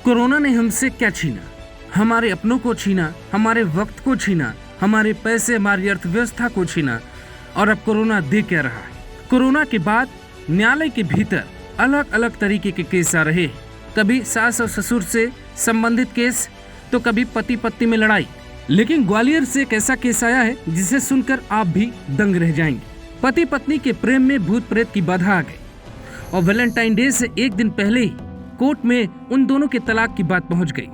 Corona ने हमसे क्या छीना? हमारे अपनों को छीना, हमारे वक्त को छीना, हमारे पैसे, हमारी अर्थव्यवस्था को छीना। और अब कोरोना दे क्या रहा है? कोरोना के बाद न्यायालय के भीतर अलग अलग तरीके के केस आ रहे। कभी सास और ससुर से संबंधित केस, तो कभी पति पत्नी में लड़ाई। लेकिन ग्वालियर से एक ऐसा केस आया है जिसे सुनकर आप भी दंग रह जाएंगे। पति पत्नी के प्रेम में भूत प्रेत की बाधा आ गई और वैलेंटाइन डे से एक दिन पहले ही कोर्ट में उन दोनों के तलाक की बात पहुंच गई।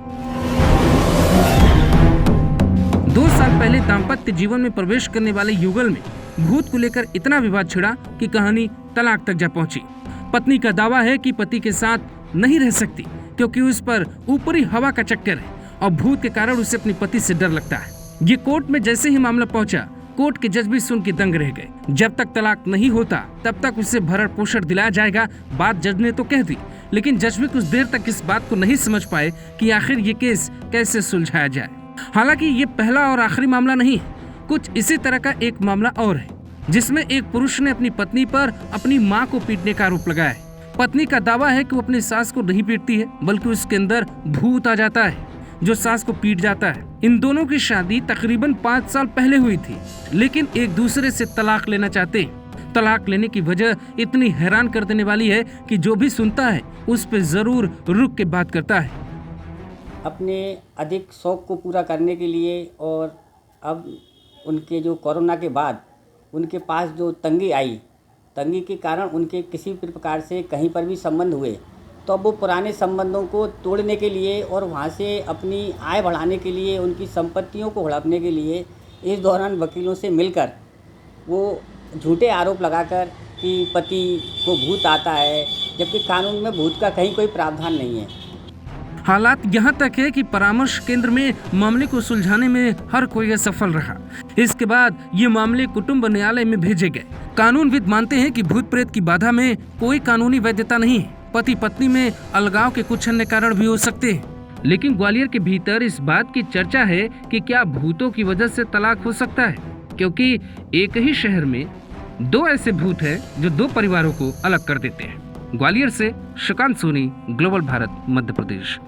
2 साल पहले दाम्पत्य जीवन में प्रवेश करने वाले युगल में भूत को लेकर इतना विवाद छिड़ा कि कहानी तलाक तक जा पहुंची। पत्नी का दावा है कि पति के साथ नहीं रह सकती क्योंकि उस पर ऊपरी हवा का चक्कर है और भूत के कारण उसे अपने पति से डर लगता है। ये कोर्ट में जैसे ही मामला पहुंचा, कोर्ट के जज भी सुन के दंग रह गए। जब तक तलाक नहीं होता तब तक उसे भरण पोषण दिलाया जाएगा, बात जज ने तो कह दी। लेकिन जज भी कुछ देर तक इस बात को नहीं समझ पाए कि आखिर ये केस कैसे सुलझाया जाए। हालांकि ये पहला और आखिरी मामला नहीं है। कुछ इसी तरह का एक मामला और है जिसमें एक पुरुष ने अपनी पत्नी पर अपनी मां को पीटने का आरोप लगाया है। पत्नी का दावा है कि वो अपनी सास को नहीं पीटती है बल्कि उसके अंदर भूत आ जाता है जो सास को पीट जाता है। इन दोनों की शादी तकरीबन 5 साल पहले हुई थी, लेकिन एक दूसरे से तलाक लेना चाहते हैं। तलाक लेने की वजह इतनी हैरान कर देने वाली है कि जो भी सुनता है उस पर जरूर रुक के बात करता है। अपने अधिक शौक को पूरा करने के लिए और अब उनके जो कोरोना के बाद उनके पास जो तंगी आई, तंगी के कारण उनके किसी भी प्रकार से कहीं पर भी संबंध हुए, तो अब वो पुराने संबंधों को तोड़ने के लिए और वहाँ से अपनी आय बढ़ाने के लिए, उनकी संपत्तियों को हड़पने के लिए इस दौरान वकीलों से मिलकर वो झूठे आरोप लगाकर कि पति को भूत आता है, जबकि कानून में भूत का कहीं कोई प्रावधान नहीं है। हालात यहाँ तक है कि परामर्श केंद्र में मामले को सुलझाने में हर कोई असफल रहा। इसके बाद ये मामले कुटुंब न्यायालय में भेजे गए। कानूनविद मानते हैं कि भूत प्रेत की बाधा में कोई कानूनी वैधता नहीं है। पति पत्नी में अलगाव के कुछ अन्य कारण भी हो सकते हैं। लेकिन ग्वालियर के भीतर इस बात की चर्चा है कि क्या भूतों की वजह से तलाक हो सकता है, क्योंकि एक ही शहर में 2 ऐसे भूत हैं जो 2 परिवारों को अलग कर देते हैं। ग्वालियर से श्रीकांत सोनी, ग्लोबल भारत, मध्य प्रदेश।